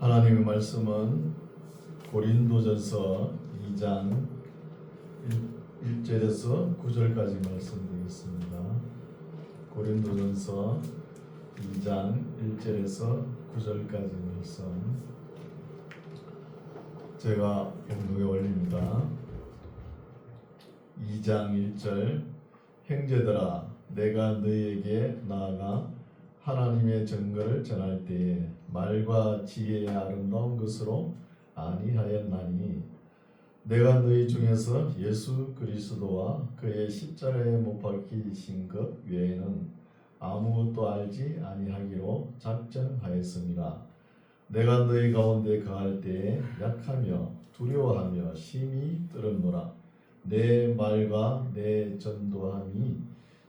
하나님의 말씀은 고린도전서 2장 1절에서 9절까지 말씀드리겠습니다. 고린도전서 2장 1절에서 9절까지 말씀 제가 공동에 올립니다. 2장 1절 형제들아 내가 너희에게 나아가 하나님의 증거를 전할 때에 말과 지혜의 아름다운 것으로 아니하였나니 내가 너희 중에서 예수 그리스도와 그의 십자가에 못 박히신 것 외에는 아무것도 알지 아니하기로 작정하였습니다. 내가 너희 가운데 거할 때에 약하며 두려워하며 심히 떨었노라. 내 말과 내 전도함이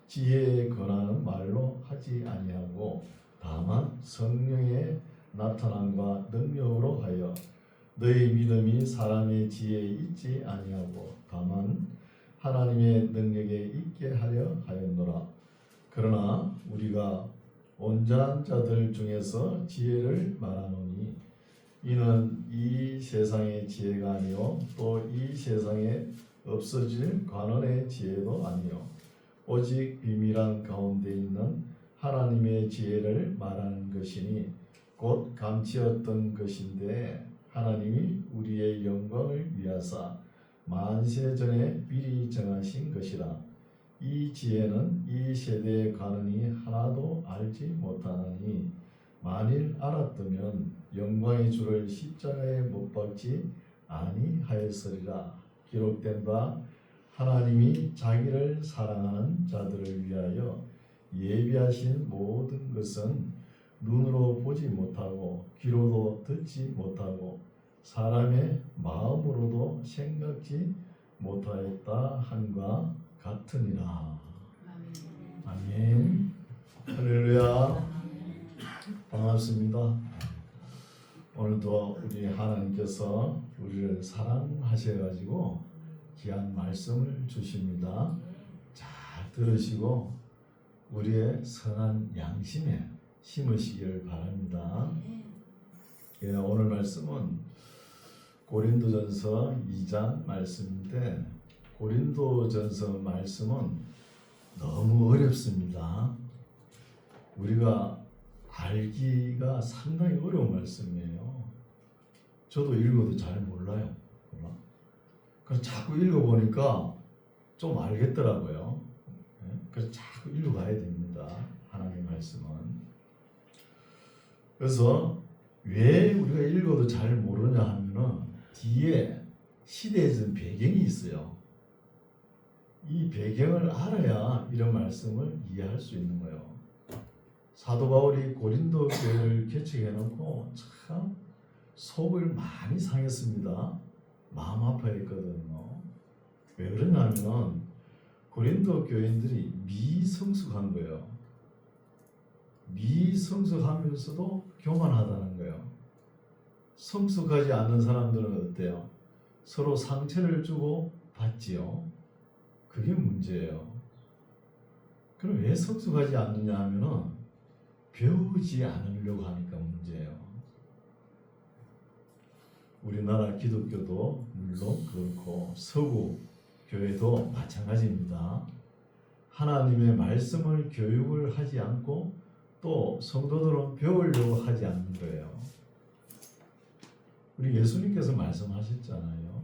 지혜에 권하는 말로 하지 아니하고 다만 성령의 나타남과 능력으로 하여 너희 믿음이 사람의 지혜에 있지 아니하고 다만 하나님의 능력에 있게 하려 하였노라. 그러나 우리가 온전한 자들 중에서 지혜를 말하노니 이는 이 세상의 지혜가 아니요 또 이 세상에 없어질 관원의 지혜도 아니요 오직 비밀한 가운데 있는 하나님의 지혜를 말하는 것이니 곧 감추었던 것인데 하나님이 우리의 영광을 위하사 만세 전에 미리 정하신 것이라. 이 지혜는 이 세대의 관원이 하나도 알지 못하나니 만일 알았다면 영광의 주를 십자가에 못 박지 아니하였으리라. 기록된 바 하나님이 자기를 사랑하는 자들을 위하여 예비하신 모든 것은 눈으로 보지 못하고 귀로도 듣지 못하고 사람의 마음으로도 생각지 못하였다 한과 같으니라. 아멘. 할렐루야. 반갑습니다. 오늘도 우리 하나님께서 우리를 사랑하셔가지고 귀한 말씀을 주십니다. 잘 들으시고 우리의 선한 양심에 심으시기를 바랍니다. 예, 오늘 말씀은 고린도전서 2장 말씀인데 고린도전서 말씀은 너무 어렵습니다. 우리가 알기가 상당히 어려운 말씀이에요. 저도 읽어도 잘 몰라요. 그래서 자꾸 읽어보니까 좀 알겠더라고요. 그래서 자꾸 읽어가야 됩니다. 하나님의 말씀은. 그래서 왜 우리가 읽어도 잘 모르냐 하면은 뒤에 시대에서 배경이 있어요. 이 배경을 알아야 이런 말씀을 이해할 수 있는 거예요. 사도 바울이 고린도 교회를 개척해놓고 참 속을 많이 상했습니다. 마음 아파했거든요. 왜 그러냐면 고린도 교인들이 미성숙한 거예요. 미성숙하면서도 교만하다는 거예요. 성숙하지 않은 사람들은 어때요? 서로 상처를 주고 받지요. 그게 문제예요. 그럼 왜 성숙하지 않느냐 하면은 배우지 않으려고 하니까 문제예요. 우리나라 기독교도 물론 그렇고 서구 교회도 마찬가지입니다. 하나님의 말씀을 교육을 하지 않고 또 성도들은 배우려고 하지 않는 거예요. 우리 예수님께서 말씀하셨잖아요.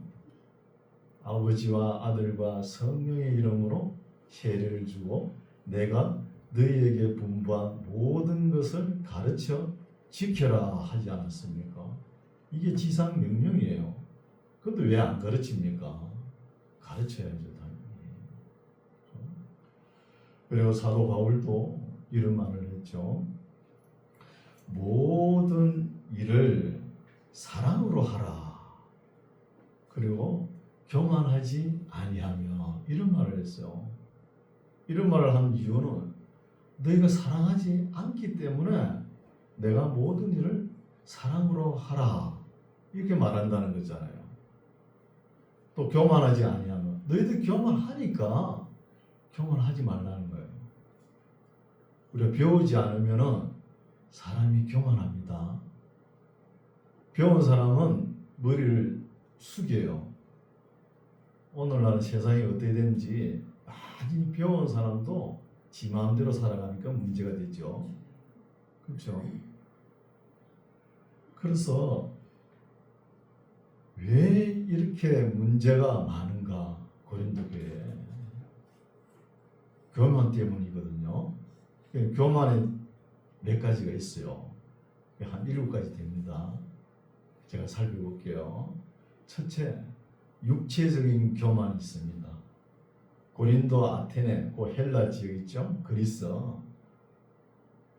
아버지와 아들과 성령의 이름으로 세례를 주고 내가 너희에게 분부한 모든 것을 가르쳐 지켜라 하지 않았습니까? 이게 지상 명령이에요. 그런데 왜 안 가르칩니까? 가르쳐야죠, 당연히. 그리고 사도 바울도 이런 말을 했죠. 모든 일을 사랑으로 하라. 그리고 교만하지 아니하며 이런 말을 했어요. 이런 말을 한 이유는 너희가 사랑하지 않기 때문에 내가 모든 일을 사랑으로 하라. 이렇게 말한다는 거잖아요. 또 교만하지 아니하면 너희들 교만하니까 교만하지 말라는 거예요. 우리가 배우지 않으면은 사람이 교만합니다. 배운 사람은 머리를 숙여요. 오늘날 세상이 어떻게 되는지 많이 배운 사람도 지 마음대로 살아가니까 문제가 되죠. 그렇죠? 그래서 왜 이렇게 문제가 많은가? 고린도 교회에 교만 때문이거든요. 교만에 몇 가지가 있어요. 한 7가지 됩니다. 제가 살펴볼게요. 첫째, 육체적인 교만이 있습니다. 고린도, 아테네, 그 헬라 지역 있죠? 그리스.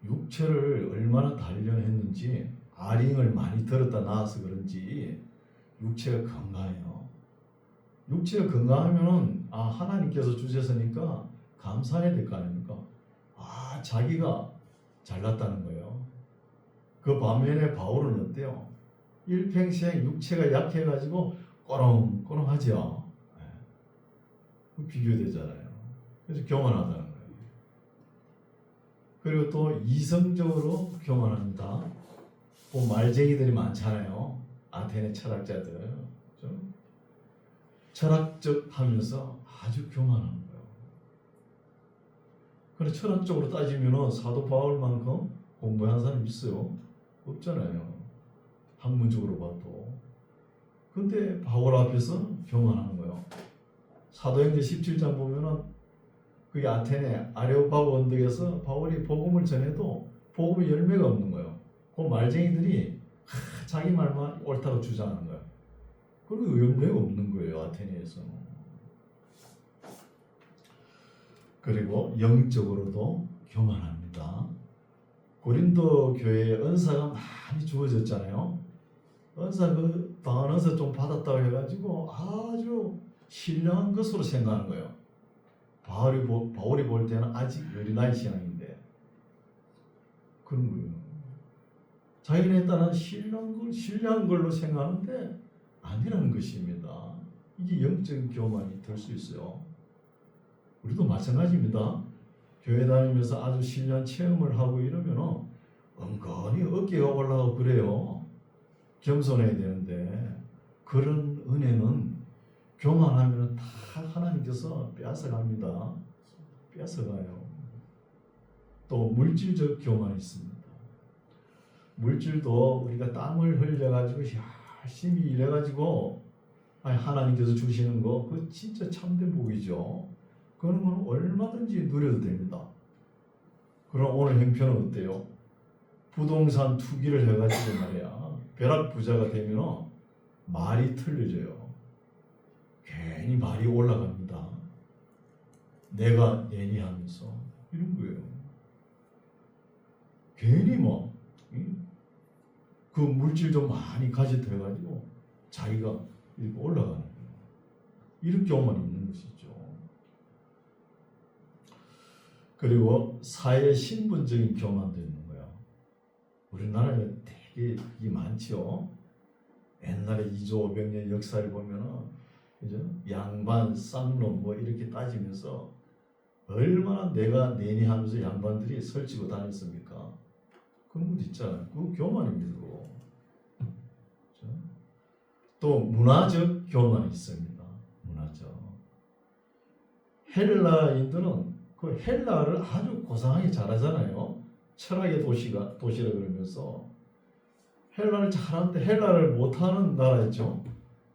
육체를 얼마나 단련했는지 아링을 많이 들었다 놔서 그런지 육체가 건강해요. 육체가 건강하면은 하나님께서 주셨으니까 감사해야 될 거 아닙니까? 자기가 잘났다는 거예요. 그 반면에 바울은 어때요? 일평생 육체가 약해가지고 꼬롱꼬롱하죠. 비교되잖아요. 그래서 교만하다는 거예요. 그리고 또 이성적으로 교만합니다. 뭐 말쟁이들이 많잖아요. 아테네 철학자들. 좀 철학적 하면서 아주 교만한 거예요. 그래 철학적으로 따지면 사도 바울만큼 공부한 사람 있어요? 없잖아요. 학문적으로 봐도. 근데 바울 앞에서 교만하는 거예요. 사도행전 17장 보면은 그게 아테네 아레오파고 언덕에서 바울이 복음을 전해도 복음의 열매가 없는 거예요. 그 말쟁이들이 자기 말만 옳다고 주장하는 거예요. 그리고 열매가 없는 거예요. 아테네에서는. 그리고 영적으로도 교만합니다. 고린도 교회에 은사가 많이 주어졌잖아요. 은사 방한 은사 좀 받았다고 해가지고 아주 신령한 것으로 생각하는 거예요. 바울이 볼 때는 아직 어린아이 신앙인데 그런 거예요. 자기네 따라 신령한 걸로 생각하는데 아니라는 것입니다. 이게 영적인 교만이 될 수 있어요. 우리도 마찬가지입니다. 교회 다니면서 아주 신령 체험을 하고 이러면 은근히 어깨가 올라가고 그래요. 겸손해야 되는데 그런 은혜는 교만하면 다 하나님께서 빼앗아갑니다. 빼앗아가요. 또 물질적 교만이 있습니다. 물질도 우리가 땀을 흘려가지고 열심히 일해가지고 하나님께서 주시는 거 그거 진짜 참된 복이죠. 그런 건 얼마든지 누려도 됩니다. 그럼 오늘 형편은 어때요? 부동산 투기를 해가지고 말이야 벼락부자가 되면 말이 틀려져요. 괜히 말이 올라갑니다. 내가 내니 하면서 이런 거예요. 괜히 그 물질 좀 많이 가짓해가지고 자기가 이렇게 올라가는 거예요. 이런 경우만 있는 것이죠. 그리고 사회 신분적인 교만도 있는 거예요. 우리나라에 되게 이게 많죠. 옛날에 2조 500년 역사를 보면은 그죠? 양반, 쌍놈 이렇게 따지면서 얼마나 내가 내니 하면서 양반들이 설치고 다녔습니까? 그런 것도 있잖아요. 그거 교만입니다. 그렇죠? 또 문화적 교만이 있습니다. 문화적. 헬라인들은 그 헬라를 아주 고상하게 잘하잖아요. 철학의 도시라 그러면서 헬라를 잘하는데 헬라를 못하는 나라였죠.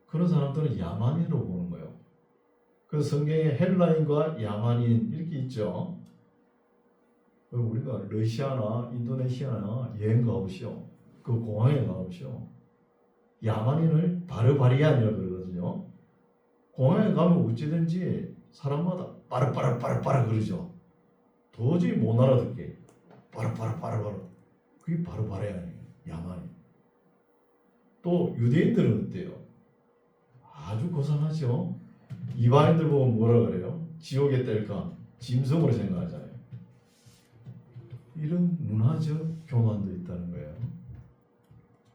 그런 사람들은 야만인으로 보는 거예요. 그 성경에 헬라인과 야만인 이렇게 있죠. 우리가 러시아나 인도네시아나 여행 가보시오. 그 공항에 가보시오. 야만인을 바르바리안이라고 그러거든요. 공항에 가면 어찌든지 사람마다 빠르빠르 그러죠. 도저히 못 알아듣게 빠르 그게 바르바리안이에요. 야만인. 또 유대인들은 어때요? 아주 고상하죠. 이방인들 보면 뭐라 그래요? 지옥에 뗄까 짐승으로 생각하잖아요. 이런 문화적 교만도 있다는 거예요.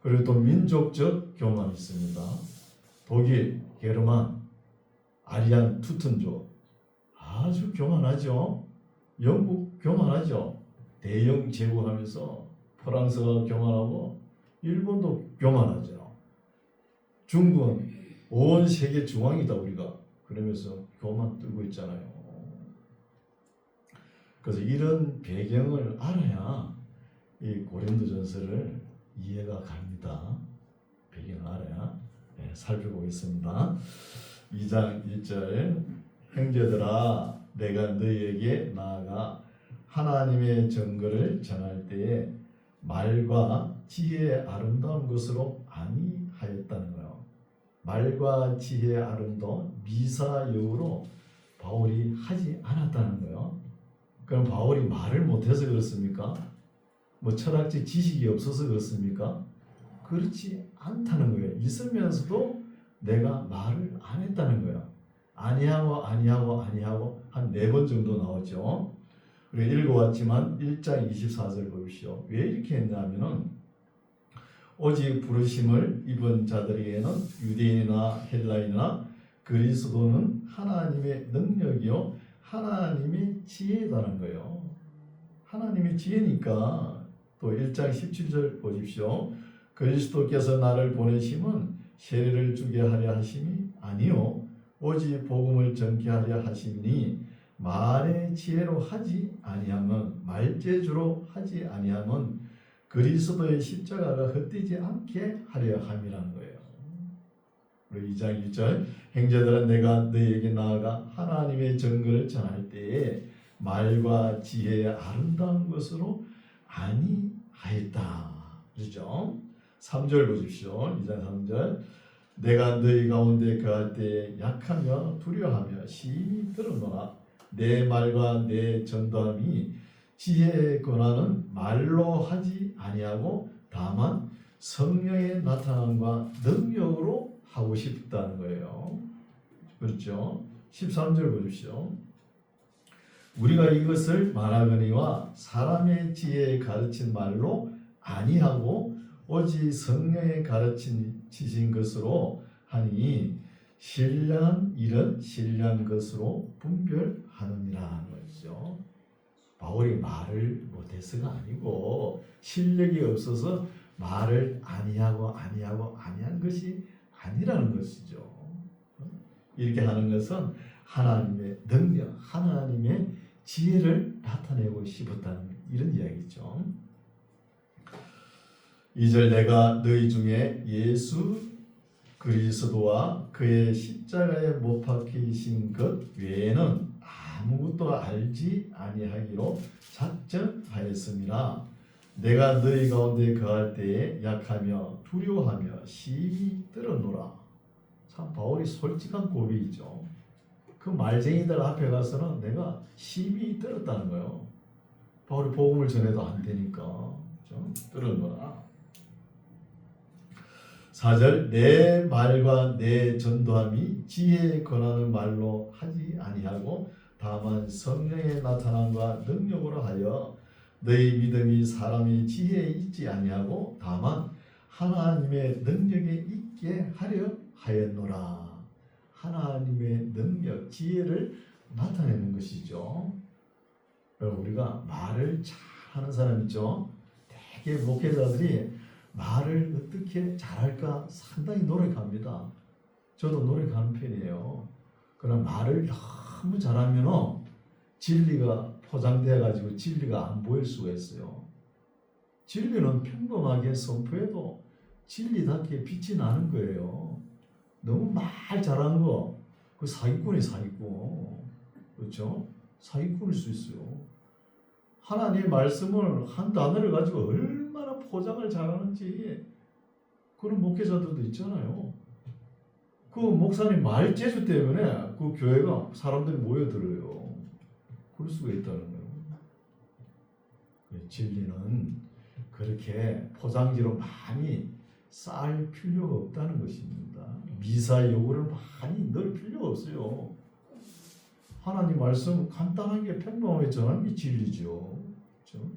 그리고 또 민족적 교만이 있습니다. 독일, 게르만, 아리안, 투튼족 아주 교만하죠. 영국 교만하죠. 대영 제국하면서 프랑스가 교만하고 일본도 교만하죠. 중국은 온 세계 중앙이다 우리가. 그러면서 교만 들고 있잖아요. 그래서 이런 배경을 알아야 이 고린도전서를 이해가 갑니다. 배경을 알아야. 네, 살펴보겠습니다. 2장 1절 형제들아 내가 너희에게 나아가 하나님의 증거를 전할 때에 말과 지혜의 아름다운 것으로 아니하였다는 거예요. 말과 지혜의 아름다운 미사여우로 바울이 하지 않았다는 거예요. 그럼 바울이 말을 못해서 그렇습니까? 뭐 철학적 지식이 없어서 그렇습니까? 그렇지 않다는 거예요. 있으면서도 내가 말을 안 했다는 거예요. 아니하고 한 4번 정도 나오죠. 우리가 읽어왔지만 1장 24절 보십시오. 왜 이렇게 했냐면은 오직 부르심을 입은 자들에게는 유대인이나 헬라인이나 그리스도는 하나님의 능력이요 하나님의 지혜다는 거예요. 하나님의 지혜니까. 또 1장 17절 보십시오. 그리스도께서 나를 보내심은 세례를 주게 하려 하심이 아니요 오직 복음을 전케 하려 하심이니 말의 지혜로 하지 아니하면 말재주로 하지 아니하면 그리스도의 십자가가 헛되지 않게 하려 함이라는 거예요. 그리고 2장 1절 형제들아 내가 너희에게 나아가 하나님의 증거를 전할 때에 말과 지혜의 아름다운 것으로 아니하였다. 그렇죠? 3절 보십시오. 2장 3절 내가 너희 가운데 거할 때에 약하며 두려워하며 심히 떨어노라. 내 말과 내 전도함이 지혜의 권한은 말로 하지 아니하고 다만 성령의 나타남과 능력으로 하고 싶다는 거예요. 그렇죠? 13절 보십시오. 우리가 이것을 말하거니와 사람의 지혜에 가르친 말로 아니하고 오직 성령의 가르치신 것으로 하니 신령한 일은 신령한 것으로 분별하느니라 거죠. 바울이 말을 못해서가 아니고 실력이 없어서 말을 아니한 것이 아니라는 것이죠. 이렇게 하는 것은 하나님의 능력, 하나님의 지혜를 나타내고 싶었다는 이런 이야기죠. 2절 내가 너희 중에 예수 그리스도와 그의 십자가에 못 박히신 것 외에는 아무것도 알지 아니하기로 작정하였습니다. 내가 너희 가운데 거할 때에 약하며 두려워하며 심히 떨어노라. 참 바울이 솔직한 고백이죠. 그 말쟁이들 앞에 가서는 내가 심히 떨었다는 거예요. 바울이 복음을 전해도 안 되니까 좀 떨어노라. 4절 내 말과 내 전도함이 지혜에 권하는 말로 하지 아니하고 다만 성령의 나타남과 능력으로 하여 너희 믿음이 사람의 지혜에 있지 아니하고 다만 하나님의 능력에 있게 하려 하였노라. 하나님의 능력, 지혜를 나타내는 것이죠. 우리가 말을 잘하는 사람 있죠. 되게 목회자들이 말을 어떻게 잘할까 상당히 노력합니다. 저도 노력하는 편이에요. 그러나 말을 너무 잘하면 진리가 포장되어 가지고 진리가 안 보일 수가 있어요. 진리는 평범하게 선포해도 진리답게 빛이 나는 거예요. 너무 말 잘하는 거, 그 사기꾼이 사기꾼. 그렇죠? 사기꾼일 수 있어요. 하나님의 말씀을 한 단어를 가지고 얼마나 포장을 잘하는지 그런 목회자들도 있잖아요. 그 목사님 말재주 때문에 그 교회가 사람들이 모여들어요. 그럴 수가 있다는 거예요. 진리는 그렇게 포장지로 많이 쌓을 필요가 없다는 것입니다. 미사 요구를 많이 넣을 필요가 없어요. 하나님 말씀 간단하게 평범하게 전하는 게 진리죠. 그렇죠?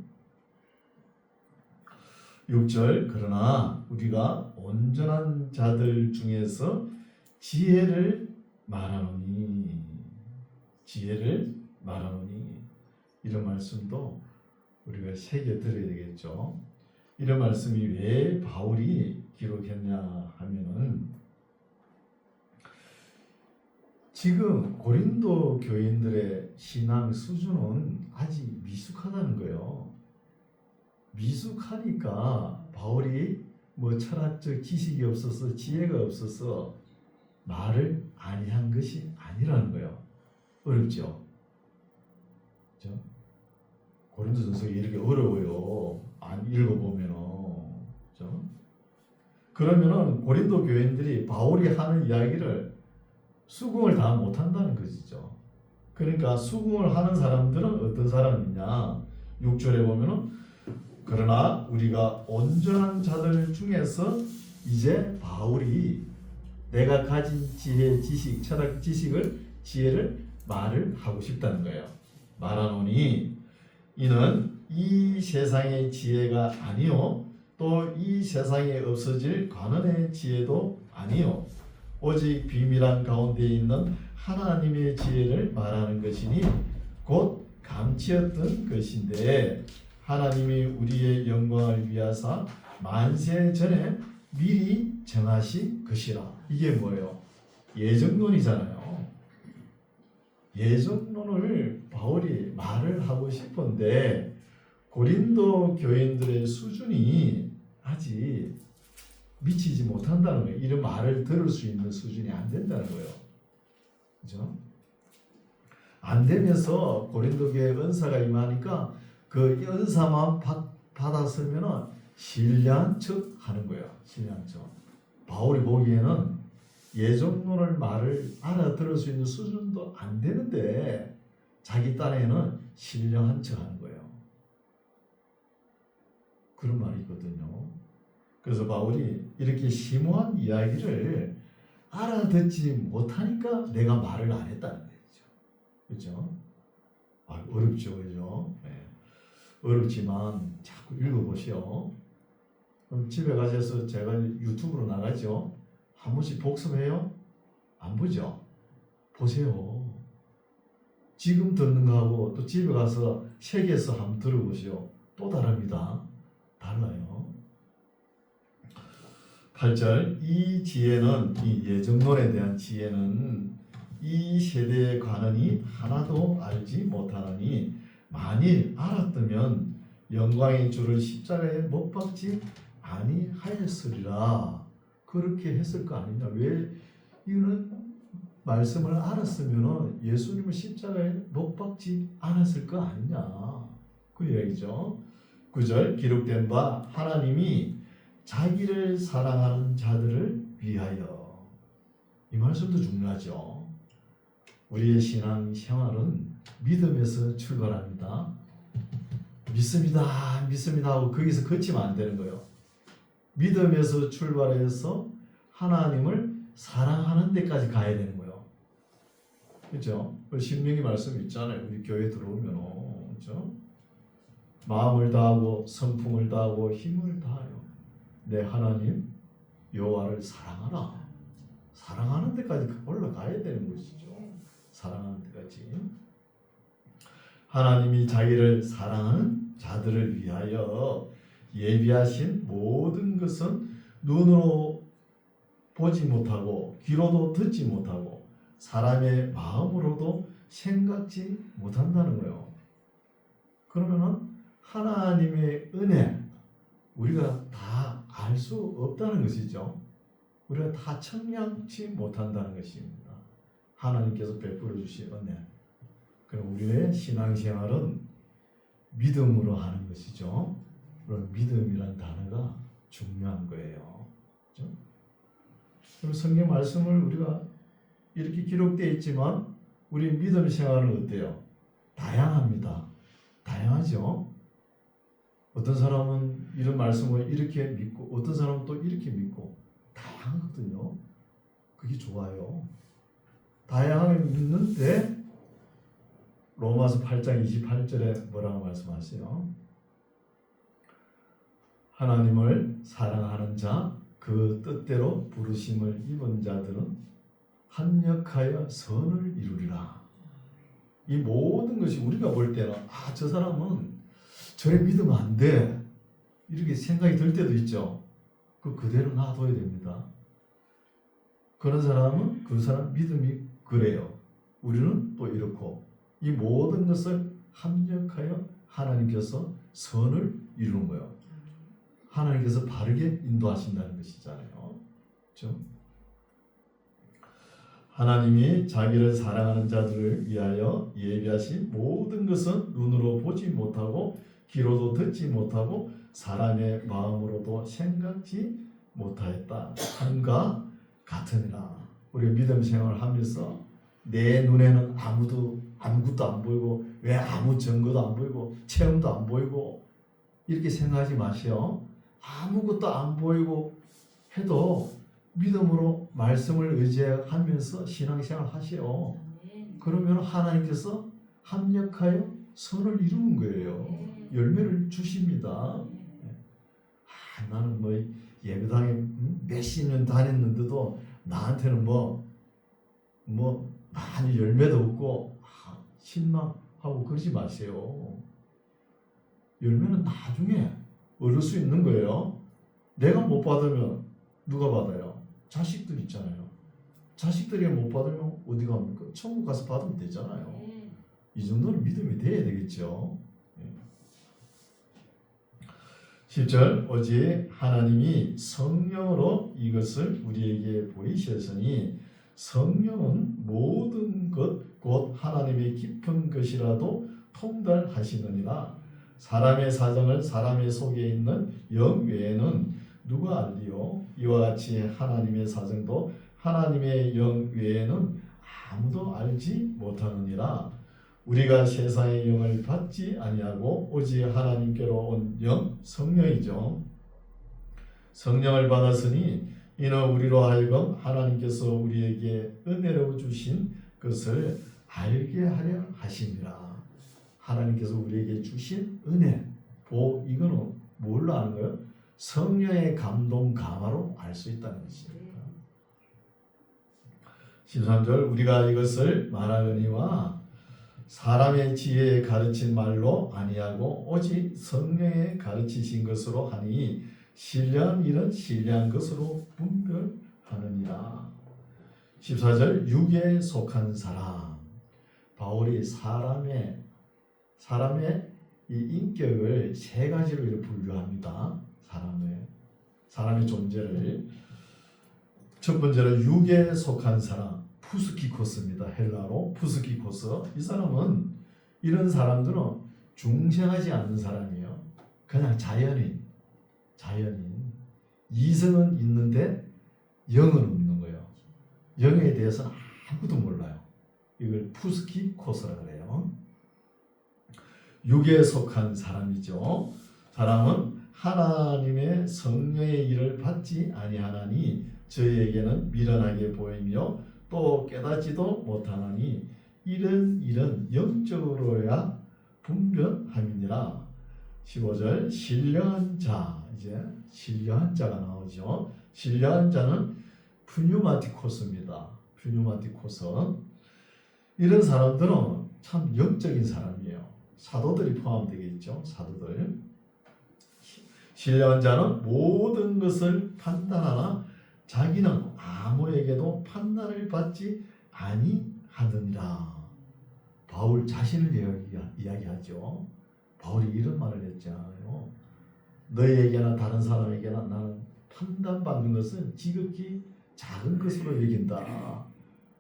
6절 그러나 우리가 온전한 자들 중에서 지혜를 말하노니 이런 말씀도 우리가 새겨 들어야 되겠죠. 이런 말씀이 왜 바울이 기록했냐 하면은 지금 고린도 교인들의 신앙 수준은 아직 미숙하다는 거예요. 미숙하니까 바울이 뭐 철학적 지식이 없어서 지혜가 없어서 말을 아니한 것이 아니라는 거예요. 어렵죠? 그렇죠? 고린도전서가 이렇게 어려워요. 안 읽어보면은. 그렇죠? 그러면은 고린도 교인들이 바울이 하는 이야기를 수긍을 다 못한다는 것이죠. 그러니까 수긍을 하는 사람들은 어떤 사람이냐? 6절에 보면은 그러나 우리가 온전한 자들 중에서 이제 바울이 내가 가진 지혜, 지식, 철학 지식을 지혜를 말을 하고 싶다는 거예요. 말하노니 이는 이 세상의 지혜가 아니요 또 이 세상에 없어질 관원의 지혜도 아니요 오직 비밀한 가운데 있는 하나님의 지혜를 말하는 것이니 곧 감치었던 것인데 하나님이 우리의 영광을 위하사 만세 전에 미리 정하신 것이라. 이게 뭐예요? 예정론이잖아요. 예정론을 바울이 말을 하고 싶은데 고린도 교인들의 수준이 아직 미치지 못한다는 거예요. 이런 말을 들을 수 있는 수준이 안 된다는 거예요. 그죠? 안 되면서 고린도 교회에 은사가 임하니까 그 은사만 받았으면 신뢰한 척 하는 거예요. 신뢰한 척. 바울이 보기에는 예정론을 말을 알아들을 수 있는 수준도 안 되는데 자기 딴에는 신뢰한 척 하는 거예요. 그런 말이 있거든요. 그래서 바울이 이렇게 심오한 이야기를 알아듣지 못하니까 내가 말을 안 했다는 거죠. 그렇죠? 어렵죠, 그죠? 네. 어렵지만 자꾸 읽어보시오. 그럼 집에 가셔서 제가 유튜브로 나가죠. 한 번씩 복습해요? 안 보죠? 보세요. 지금 듣는 거하고 또 집에 가서 책에서 한번 들어보시오. 또 다릅니다. 달라요. 8절 이 지혜는 이 예정론에 대한 지혜는 이 세대의 관원이 하나도 알지 못하느니 만일 알았다면 영광의 주를 십자가에 못 박지 아니하였으리라. 그렇게 했을 거 아니냐. 왜 이거는 말씀을 알았으면 예수님을 십자가에 못 박지 않았을 거 아니냐. 그 이야기죠. 9절 기록된 바 하나님이 자기를 사랑하는 자들을 위하여. 이 말씀도 중요하죠. 우리의 신앙 생활은 믿음에서 출발합니다. 믿습니다, 믿습니다 하고 거기서 그치면 안 되는 거예요. 믿음에서 출발해서 하나님을 사랑하는 데까지 가야 되는 거예요. 그렇죠? 신명기 말씀 있잖아요. 우리 교회 들어오면, 그렇죠? 마음을 다하고 성품을 다하고 힘을 다하여 내 하나님 여호와를 사랑하라. 사랑하는 데까지 올라가야 되는 것이죠. 사랑하는 데까지. 하나님이 자기를 사랑하는 자들을 위하여 예비하신 모든 것은 눈으로 보지 못하고 귀로도 듣지 못하고 사람의 마음으로도 생각지 못한다는 거예요. 그러면은 하나님의 은혜 우리가 다 알 수 없다는 것이죠. 우리가 다 청량치 못한다는 것입니다. 하나님께서 베풀어 주신 은혜. 그럼 우리의 신앙생활은 믿음으로 하는 것이죠. 그럼 믿음이란 단어가 중요한 거예요. 그렇죠? 그럼 성경 말씀을 우리가 이렇게 기록되어 있지만 우리 믿음 생활은 어때요? 다양합니다. 다양하죠. 어떤 사람은 이런 말씀을 이렇게 믿고 어떤 사람은 또 이렇게 믿고 다양하거든요. 그게 좋아요. 다양하게 믿는데 로마서 8장 28절에 뭐라고 말씀하세요? 하나님을 사랑하는 자, 그 뜻대로 부르심을 입은 자들은 합력하여 선을 이루리라. 이 모든 것이 우리가 볼 때는 저 사람은 저래 믿으면 안 돼. 이렇게 생각이 들 때도 있죠. 그대로 놔둬야 됩니다. 그런 사람은 그 사람 믿음이 그래요. 우리는 또 이렇고 이 모든 것을 합력하여 하나님께서 선을 이루는 거예요. 하나님께서 바르게 인도하신다는 것이잖아요. 그렇죠? 하나님이 자기를 사랑하는 자들을 위하여 예비하신 모든 것은 눈으로 보지 못하고 귀로도 듣지 못하고 사람의 마음으로도 생각지 못하였다 함과 같으니라. 우리가 믿음 생활을 하면서 내 눈에는 아무것도 안 보이고 왜 아무 증거도 안 보이고 체험도 안 보이고 이렇게 생각하지 마시오. 아무것도 안 보이고 해도 믿음으로 말씀을 의지하면서 신앙생활 하시오. 그러면 하나님께서 합력하여 선을 이루는 거예요. 열매를 주십니다. 나는 뭐 예배당에 몇십 년 다녔는데도 나한테는 뭐 많이 열매도 없고 실망하고 그러지 마세요. 열매는 나중에 얻을 수 있는 거예요. 내가 못 받으면 누가 받아요? 자식들 있잖아요. 자식들이 못 받으면 어디 갑니까? 천국 가서 받으면 되잖아요. 이 정도는 믿음이 돼야 되겠죠. 10절 오직 하나님이 성령으로 이것을 우리에게 보이셨으니 성령은 모든 것 곧 하나님의 깊은 것이라도 통달하시느니라. 사람의 사정을 사람의 속에 있는 영 외에는 누가 알리요? 이와 같이 하나님의 사정도 하나님의 영 외에는 아무도 알지 못하느니라. 우리가 세상의 영을 받지 아니하고 오직 하나님께로 온 영 성령이죠. 성령을 받았으니 이는 우리로 하여금 하나님께서 우리에게 은혜로 주신 것을 알게 하려 하심이라. 하나님께서 우리에게 주신 은혜, 이거는 뭘로 아는 거예요? 성령의 감동 감화로 알 수 있다는 것입니다. 13절 우리가 이것을 말하거니와 사람의 지혜에 가르친 말로 아니하고 오직 성령에 가르치신 것으로 하니 신뢰한 일은 신뢰한 것으로 분별하느니라. 14절 육에 속한 사람. 바울이 사람의 이 인격을 세 가지로 이렇게 분류합니다. 사람의 존재를. 첫 번째로 육에 속한 사람, 푸스키코스입니다. 헬라로 푸스키코스. 이 사람은 이런 사람들은 중생하지 않는 사람이에요. 그냥 자연인. 이성은 있는데 영은 없는 거예요. 영에 대해서는 아무도 몰라요. 이걸 푸스키코스라 그래요. 육에 속한 사람이죠. 사람은 하나님의 성령의 일을 받지 아니하나니 저희에게는 미련하게 보이며 또 깨닫지도 못하나니 이런 일은 영적으로야 분별함이니라. 15절 신령한 자. 이제 신령한 자가 나오죠. 신령한 자는 푸뉴마티코스입니다. 푸뉴마티코스. 이런 사람들은 참 영적인 사람이에요. 사도들이 포함되겠죠. 사도들. 신령한 자는 모든 것을 판단하나 자기는 아무에게도 판단을 받지 아니하느니라. 바울 자신을 이야기하죠. 바울이 이런 말을 했잖아요. 너희에게나 다른 사람에게나 나는 판단받는 것은 지극히 작은 것으로 여긴다.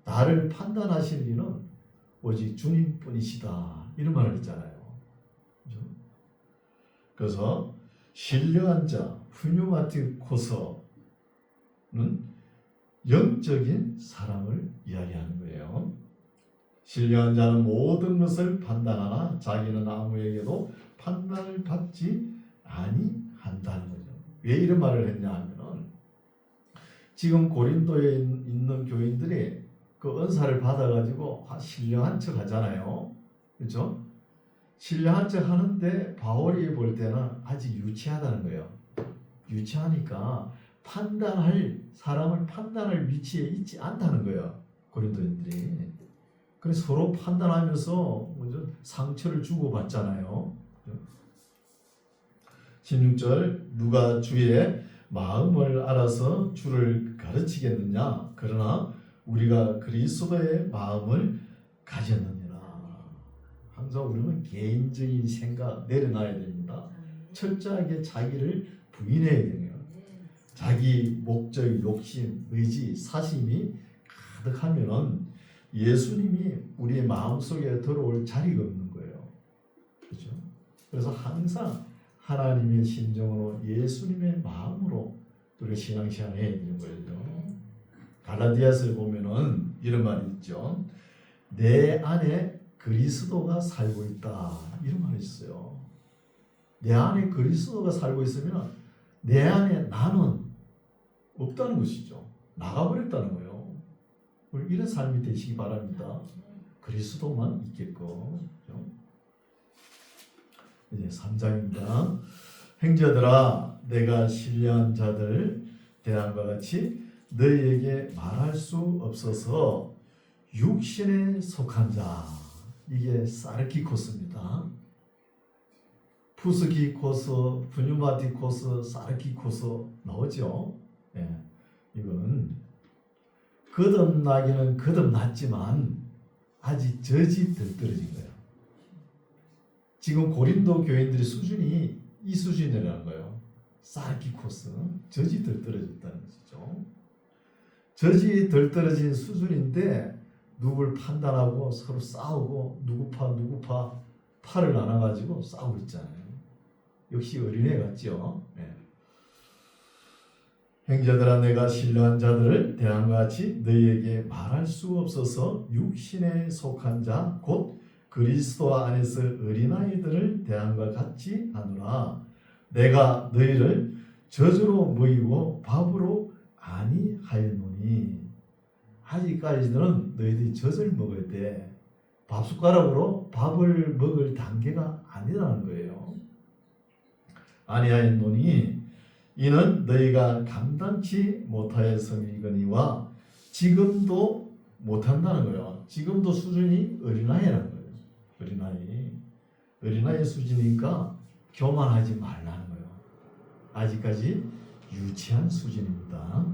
나를 판단하실 이는 오직 주님뿐이시다. 이런 말을 했잖아요. 그렇죠? 그래서 신령한 자, 푸뉴마티코스는 영적인 사람을 이야기하는 거예요. 신령한 자는 모든 것을 판단하나 자기는 아무에게도 판단을 받지 아니한다는 거죠. 왜 이런 말을 했냐 하면은 지금 고린도에 있는 교인들이 그 은사를 받아가지고 신령한 척 하잖아요. 그렇죠? 신령한 척 하는데 바울이 볼 때는 아직 유치하다는 거예요. 유치하니까 사람을 판단할 위치에 있지 않다는 거예요. 고린도인들이. 그래서 서로 판단하면서 상처를 주고받잖아요. 16절 누가 주의 마음을 알아서 주를 가르치겠느냐. 그러나 우리가 그리스도의 마음을 가졌느니라. 항상 우리는 개인적인 생각 내려놔야 됩니다. 철저하게 자기를 부인해야 돼요. 자기 목적, 욕심, 의지, 사심이 가득하면은 예수님이 우리의 마음속에 들어올 자리가 없는 거예요. 그렇죠? 그래서 항상 하나님의 심정으로 예수님의 마음으로 우리가 신앙생활 해야 되는 거예요. 갈라디아서에 보면은 이런 말이 있죠. 내 안에 그리스도가 살고 있다. 이런 말이 있어요. 내 안에 그리스도가 살고 있으면 내 안에 나는 없다는 것이죠. 나가버렸다는 거예요. 이런 삶이 되시기 바랍니다. 그리스도만 있겠고. 이제 3장입니다. 행자들아, 내가 신뢰한 자들 대함과 같이 너희에게 말할 수 없어서 육신에 속한 자, 이게 사르키코스입니다. 푸스키코스, 푸뉴마티코스, 사르키코스 나오죠. 예, 이거는 거듭나기는 거듭났지만 아직 젖이 덜 떨어진 거예요. 지금 고린도 교인들의 수준이 이 수준이라는 거예요. 사르키코스, 젖이 덜 떨어졌다는 것이죠. 젖이 덜 떨어진 수준인데 누굴 판단하고 서로 싸우고 누구 파 팔을 나눠가지고 싸우고 있잖아요. 역시 어린애 같죠. 네. 행자들아, 내가 신뢰한 자들을 대함과 같이 너희에게 말할 수 없어서 육신에 속한 자 곧 그리스도 안에서 어린아이들을 대함과 같이 하노라. 내가 너희를 젖으로 먹이고 밥으로 아니하였노니. 아직까지는 너희들이 젖을 먹을 때 밥숟가락으로 밥을 먹을 단계가 아니라는 거예요. 아니하였노니 이는 너희가 감당치 못하였음이거니와 지금도 못한다는 거예요. 지금도 수준이 어린아이라는 거예요. 어린아이 수준이니까 교만하지 말라는 거예요. 아직까지 유치한 수준입니다.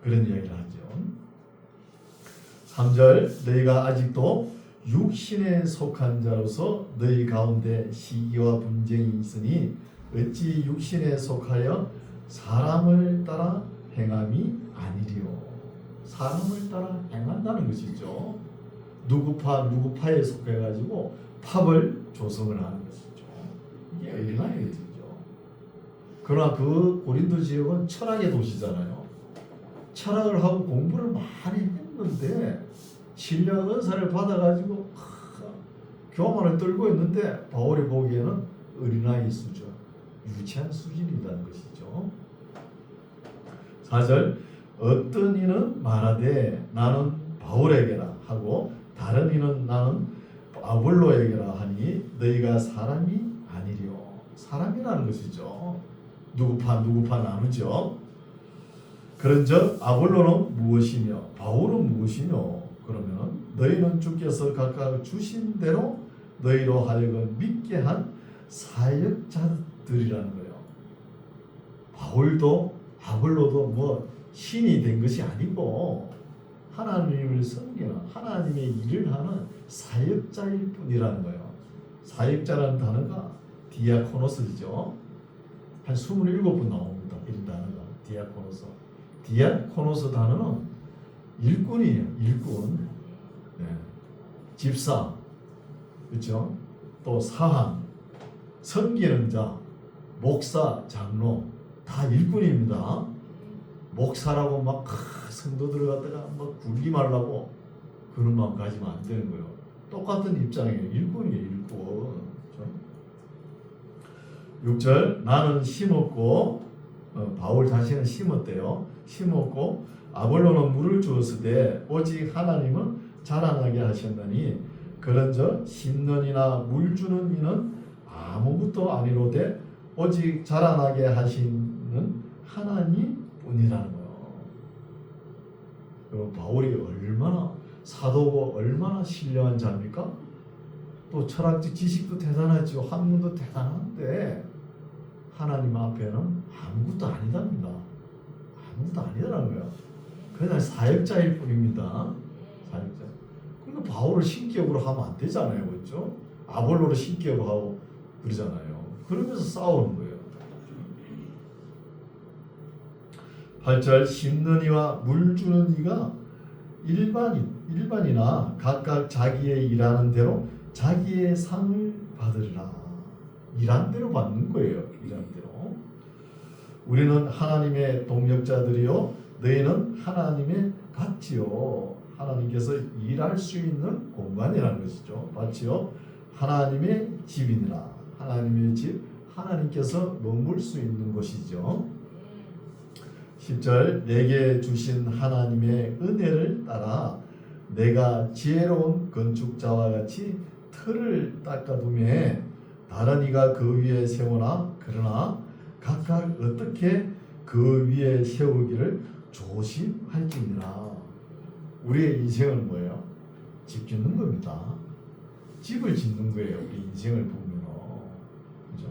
그런 이야기를 하죠. 3절, 너희가 아직도 육신에 속한 자로서 너희 가운데 시기와 분쟁이 있으니 어찌 육신에 속하여 사람을 따라 행함이 아니리요. 사람을 따라 행한다는 것이죠. 누구파에 속해가지고 팝을 조성을 하는 것이죠. 이게 어린아이의 뜻이죠. 그러나 그 고린도 지역은 철학의 도시잖아요. 철학을 하고 공부를 많이 했는데 신령 은사를 받아가지고 교만을 떨고 있는데 바울이 보기에는 어린아이 수준, 유치한 수준이라는 것이죠. 4절, 어떤 이는 말하되 나는 바울에게라 하고 다른 이는 나는 아볼로에게라 하니 너희가 사람이 아니려. 사람이라는 것이죠. 누구파 나누죠. 그런즉 아볼로는 무엇이며 바울은 무엇이며 그러면 너희는 주께서 각각 주신 대로 너희로 하여금 믿게 한 사역자들이라는 거예요. 바울도 아볼로도 뭐 신이 된 것이 아니고 하나님을 섬기는 하나님의 일을 하는 사역자일 뿐이라는 거예요. 사역자라는 단어가 디아코노스죠. 한 27번 나옵니다. 이 단어가 디아코노스. 디아코노스 단어는 일꾼이에요. 일꾼. 네. 집사, 그렇죠? 또 사한, 섬기는 자, 목사, 장로 다 일꾼입니다. 목사라고 막 성도들 갖다가 막 굴기 말라고 그런 마음 가지면 안 되는 거예요. 똑같은 입장이에요. 일꾼이에요. 일꾼. 그렇죠? 6절, 나는 심었고 바울 자신은 심었대요. 심었고 아볼로는 물을 주었으되 오직 하나님은 자라나게 하셨나니 그런즉 심는 이나 물 주는 이는 아무것도 아니로되 오직 자라나게 하시는 하나님 뿐이라는 거예요. 그리고 바울이 얼마나 사도고 얼마나 신령한 자입니까? 또 철학적 지식도 대단하죠. 학문도 대단한데 하나님 앞에는 아무것도 아니답니다. 아무것도 아니라는 거예요. 그냥 사역자일 뿐입니다. 사역자. 그러니까 바울을 신격으로 하면 안 되잖아요, 그렇죠? 아볼로를 신격으로 하고 그러잖아요. 그러면서 싸우는 거예요. 8절 심는 이와 물 주는 이가 일반이나 각각 자기의 일하는 대로 자기의 상을 받으리라. 일한 대로 받는 거예요. 일한 대로. 우리는 하나님의 동력자들이요 너희는 하나님의 밭이요. 하나님께서 일할 수 있는 공간이라는 것이죠. 밭이요 하나님의 집이니라. 하나님의 집, 하나님께서 머물 수 있는 곳이죠. 10절 내게 주신 하나님의 은혜를 따라 내가 지혜로운 건축자와 같이 틀을 닦아두매 다른 이가 그 위에 세우나 그러나 각각 어떻게 그 위에 세우기를 조심할지니라. 우리의 인생은 뭐예요? 집 짓는 겁니다. 집을 짓는 거예요. 우리 인생을 보면, 그죠?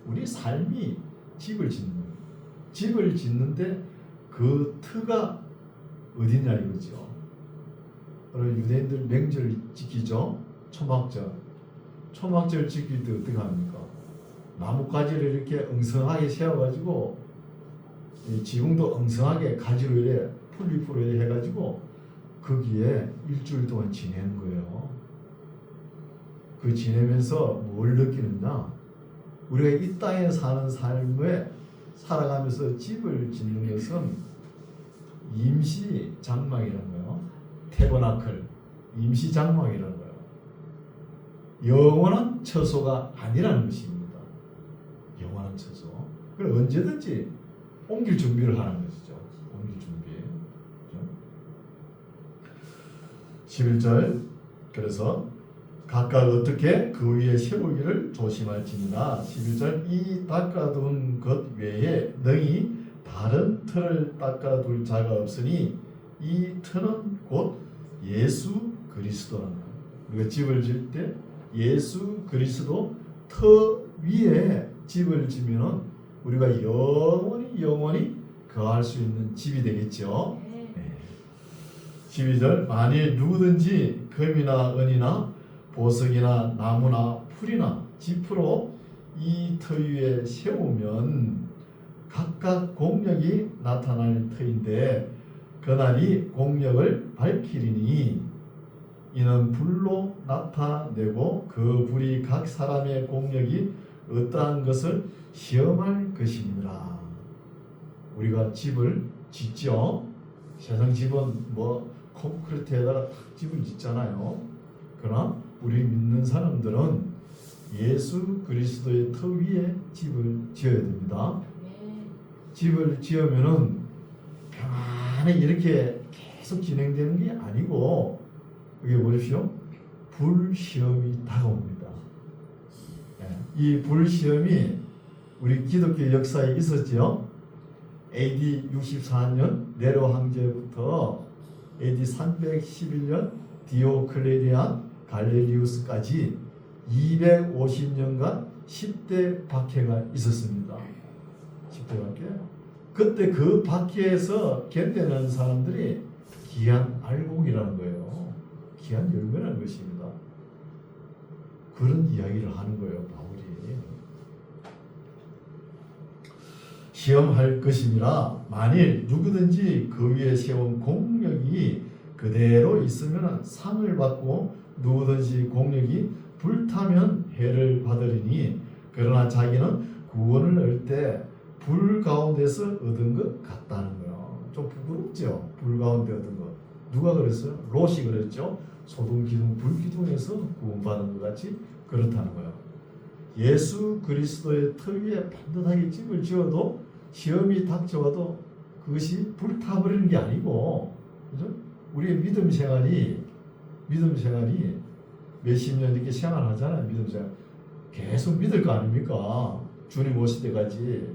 우리 삶이 집을 짓는 거예요. 집을 짓는데 그 터가 어디냐 이거죠. 그리고 유대인들 명절 지키죠. 초막절. 초막절 지킬 때 어떻게 합니까? 나뭇가지를 이렇게 엉성하게 세워가지고 지붕도 엉성하게 가지로 이래 풀잎으로 이래 해가지고 거기에 일주일 동안 지내는 거예요. 그 지내면서 뭘 느끼느냐? 우리가 이 땅에 사는 삶에 살아가면서 집을 짓는 것은 임시 장막이라는 거예요. 태버나클, 임시 장막이라는 거예요. 영원한 처소가 아니라는 것입니다. 영원한 처소. 그걸 언제든지 옮길 준비를 하는 것이죠. 옮길 준비. 그렇죠? 11절. 그래서 각각 어떻게 그 위에 세우기를 조심할지니라. 11절 이 닦아둔 것 외에 너희 다른 틀을 닦아둘 자가 없으니 이 틀은 곧 예수 그리스도라는 거예요. 우리가 집을 지을 때 예수 그리스도 터 위에 집을 지면은 우리가 영원히 거할 수 있는 집이 되겠죠. 네. 12절 만일 누구든지 금이나 은이나 보석이나 나무나 풀이나 지프로 이 터 위에 세우면 각각 공력이 나타날 터인데 그날이 공력을 밝히리니 이는 불로 나타내고 그 불이 각 사람의 공력이 어떠한 것을 시험할 것입니다. 우리가 집을 짓죠. 세상 집은 뭐 콘크리트에다가 탁 집을 짓잖아요. 그러나 우리 믿는 사람들은 예수 그리스도의 터 위에 집을 지어야 됩니다. 집을 지으면은 평안히 이렇게 계속 진행되는 게 아니고 여기 보십시오. 불시험이 다가옵니다. 이 불시험이 우리 기독교 역사에 있었죠. AD 64년 네로 황제부터 AD 311년 디오클레리안 갈릴리우스까지 250년간 10대 박해가 있었습니다. 10대 박해. 그때 그 박해에서 견뎌내는 사람들이 귀한 알곡이라는 거예요. 귀한 열매라는 것입니다. 그런 이야기를 하는 거예요, 바울이. 시험할 것이니라. 만일 누구든지 그 위에 세운 공력이 그대로 있으면 상을 받고 누구든지 공력이 불타면 해를 받으리니 그러나 자기는 구원을 얻을 때 불 가운데서 얻은 것 같다는 거예요. 좀 부끄럽죠? 불 가운데 얻은 것. 누가 그랬어요? 롯이 그랬죠? 소돔 기둥 불 기둥에서 구원받은 것 같이 그렇다는 거예요. 예수 그리스도의 터 위에 반듯하게 집을 지어도 시험이 닥쳐와도 그것이 불타버리는 게 아니고, 그죠? 우리의 믿음 생활이 몇십 년 이렇게 생활하잖아요. 믿음 생활 계속 믿을 거 아닙니까? 주님 오실 때까지.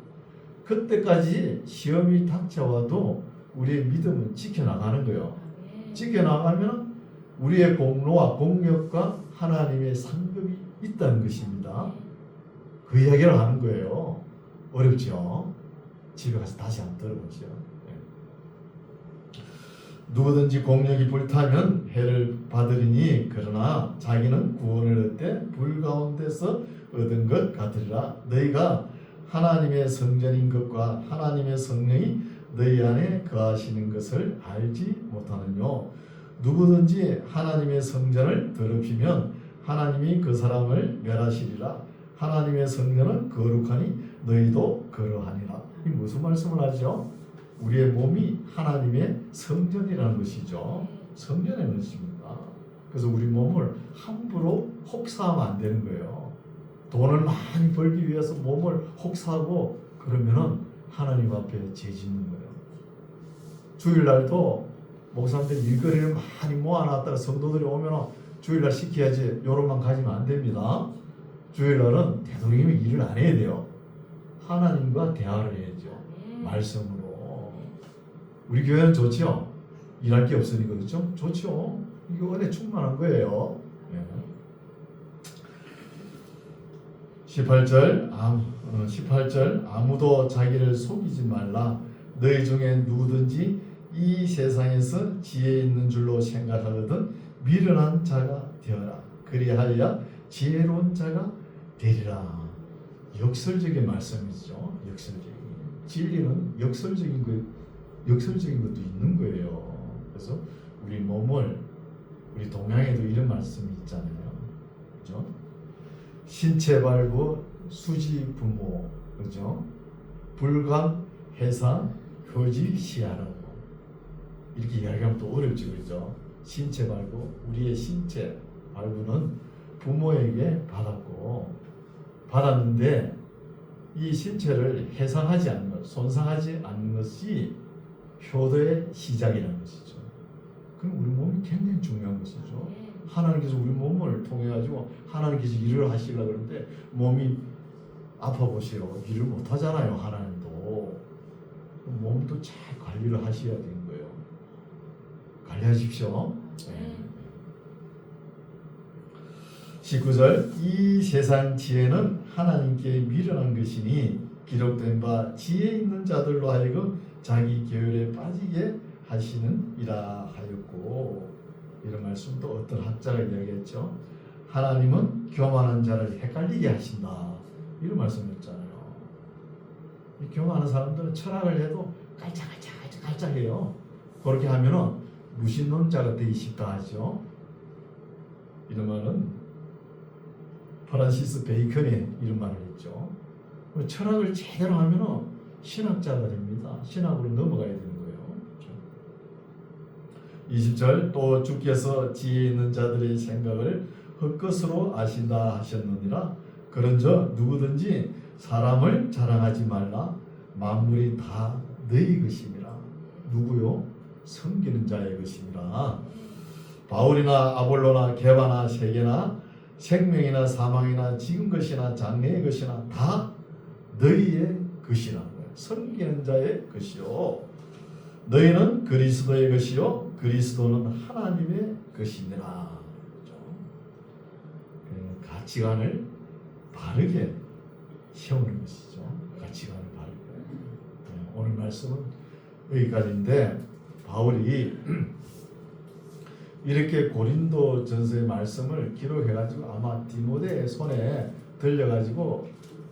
그때까지 시험이 닥쳐와도 우리의 믿음은 지켜나가는 거예요. 지켜나가면 우리의 공로와 공력과 하나님의 상급이 있다는 것입니다. 그 이야기를 하는 거예요. 어렵죠? 집에 가서 다시 한번 들어보죠. 누구든지 공력이 불타면 해를 받으리니 그러나 자기는 구원을 얻되 불 가운데서 얻은 것 같으리라. 너희가 하나님의 성전인 것과 하나님의 성령이 너희 안에 거하시는 것을 알지 못하느뇨. 누구든지 하나님의 성전을 더럽히면 하나님이 그 사람을 멸하시리라. 하나님의 성전은 거룩하니 너희도 그러하니라. 이 무슨 말씀을 하죠? 우리의 몸이 하나님의 성전이라는 것이죠. 성전의 것입니다. 그래서 우리 몸을 함부로 혹사하면 안 되는 거예요. 돈을 많이 벌기 위해서 몸을 혹사하고 그러면은 하나님 앞에 죄 짓는 거예요. 주일날도 목사님들 일거리를 많이 모아놨다가 성도들이 오면 주일날 시켜야지 요런만 가지면 안 됩니다. 주일날은 대통령이 일을 안 해야 돼요. 하나님과 대화를 해야죠. 말씀으로. 우리 교회는 좋죠? 일할 게 없으니까 그렇죠? 좋죠? 이거 은혜 충만한 거예요. 18절 아무도 자기를 속이지 말라. 너희 중에 누구든지 이 세상에서 지혜 있는 줄로 생각하거든 미련한 자가 되어라. 그리하여 지혜로운 자가 되리라. 역설적인 말씀이죠. 역설적인. 진리는 역설적인 것도 있는 거예요. 그래서 우리 몸을 우리 동양에도 이런 말씀이 있잖아요. 그죠? 신체 발부 수지 부모, 그죠? 불감 해상 효지 시하라고 이렇게 이야기하면 또 어렵죠, 그죠? 신체 발부, 우리의 신체 발부는 부모에게 받았는데 이 신체를 해상하지 않는 것, 손상하지 않는 것이 효도의 시작이라는 것이죠. 그럼 우리 몸이 굉장히 중요한 것이죠. 하나님께서 우리 몸을 통해 가지고 하나님께서 일을 하시려고 그러는데 몸이 아파 보세요. 일을 못 하잖아요. 하나님도. 몸도 잘 관리를 하셔야 되는 거예요. 관리하십시오. 19절 이 세상 지혜는 하나님께 미련한 것이니 기록된 바 지혜 있는 자들로 하여금 자기 계율에 빠지게 하시는이라 하였고, 이런 말씀도 어떤 학자가 이야기했죠. 하나님은 교만한 자를 헷갈리게 하신다. 이런 말씀했잖아요. 이 교만한 사람들은 철학을 해도 깔짝깔짝해요. 그렇게 하면은 무신론자가 되기 쉽다 하죠. 이런 말은 프란시스 베이컨이 이런 말을 했죠. 철학을 제대로 하면은 신학자가 됩니다. 신학으로 넘어가야 되는 거예요. 20절 또 주께서 지혜 있는 자들의 생각을 헛것으로 아신다 하셨느니라. 그런저 누구든지 사람을 자랑하지 말라. 만물이 다 너희 것임이라. 누구요? 섬기는 자의 것임이라. 바울이나 아볼로나 게바나 세계나 생명이나 사망이나 지금 것이나 장래의 것이나 다 너희의 것이라는 거예요. 섬기는 자의 것이요. 너희는 그리스도의 것이요 그리스도는 하나님의 것이니라. 가치관을 바르게 세우는 것이죠. 가치관을 바르게. 오늘 말씀은 여기까지인데 바울이 이렇게 고린도 전서의 말씀을 기록해가지고 아마 디모데의 손에 들려가지고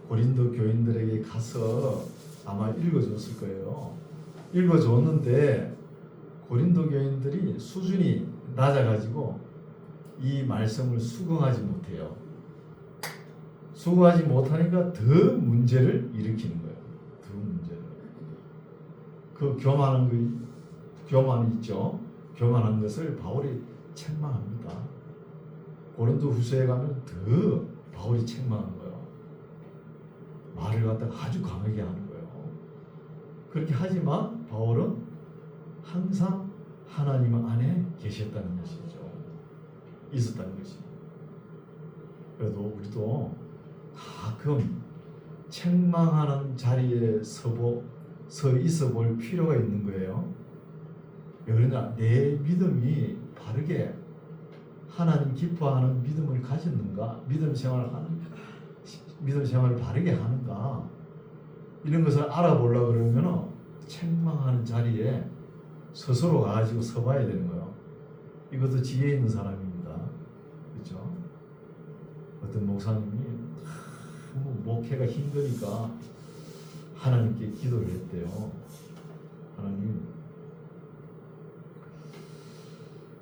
고린도 교인들에게 가서 아마 읽어줬을 거예요. 읽어줬는데 고린도 교인들이 수준이 낮아가지고 이 말씀을 수긍하지 못해요. 수긍하지 못하니까 더 문제를 일으키는 거예요. 더 문제를. 그 교만이 있죠. 교만한 것을 바울이 책망합니다. 고린도 후서에 가면 더 바울이 책망한 거예요. 말을 갖다가 아주 강하게 하는 거예요. 그렇게 하지만 바울은 항상 하나님 안에 계셨다는 것이죠. 있었다는 것입니다. 그래도 우리도 가끔 책망하는 자리에 서 있어 볼 필요가 있는 거예요. 왜 그러냐? 내 믿음이 바르게 하나님 기뻐하는 믿음을 가졌는가? 믿음 생활을 바르게 하는가? 이런 것을 알아보려고 그러면 책망하는 자리에 스스로 가가지고 서봐야 되는 거예요. 이것도 지혜 있는 사람입니다. 그렇죠? 어떤 목사님이 목회가 힘드니까 하나님께 기도를 했대요. 하나님,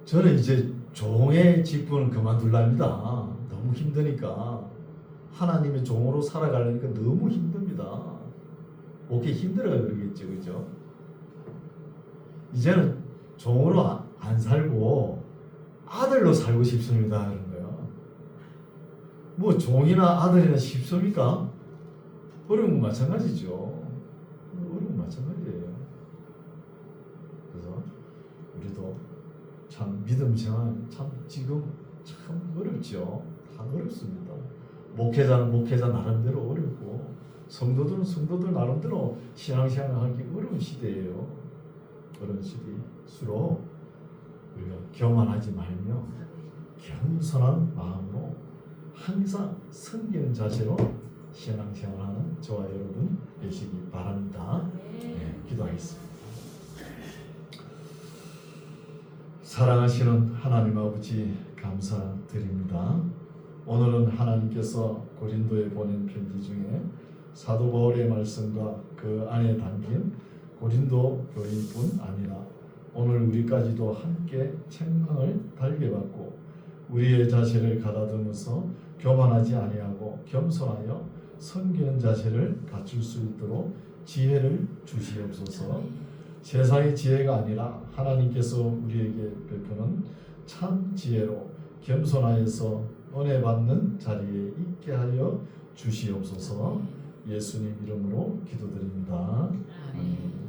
저는 이제 종의 직분을 그만둘랍니다. 너무 힘드니까. 하나님의 종으로 살아가려니까 너무 힘듭니다. 목회 힘들어가 그러겠죠, 그죠? 이제는 종으로 안 살고 아들로 살고 싶습니다. 그런 거예요. 뭐 종이나 아들이나 쉽습니까? 어려운 건 마찬가지죠. 어려운 건 마찬가지예요. 그래서 우리도 참 믿음 생활 참 지금 참 어렵죠. 다 어렵습니다. 목회자는 목회자 나름대로 어렵고 성도들은 성도들 나름대로 신앙생활하기 어려운 시대예요. 그런 시대일수록 우리가 교만하지 말며 겸손한 마음으로 항상 섬기는 자세로 신앙생활하는 저와 여러분 되시기 바랍니다. 네, 기도하겠습니다. 사랑하시는 하나님 아버지 감사드립니다. 오늘은 하나님께서 고린도에 보낸 편지 중에 사도 바울의 말씀과 그 안에 담긴 고린도 교인뿐 아니라 오늘 우리까지도 함께 책망을 달게 받고 우리의 자세를 가다듬어서 교만하지 아니하고 겸손하여 섬기는 자세를 갖출 수 있도록 지혜를 주시옵소서. 세상의 지혜가 아니라 하나님께서 우리에게 베푸는 참 지혜로 겸손하여서 은혜 받는 자리에 있게 하여 주시옵소서. 예수님 이름으로 기도드립니다. 아멘.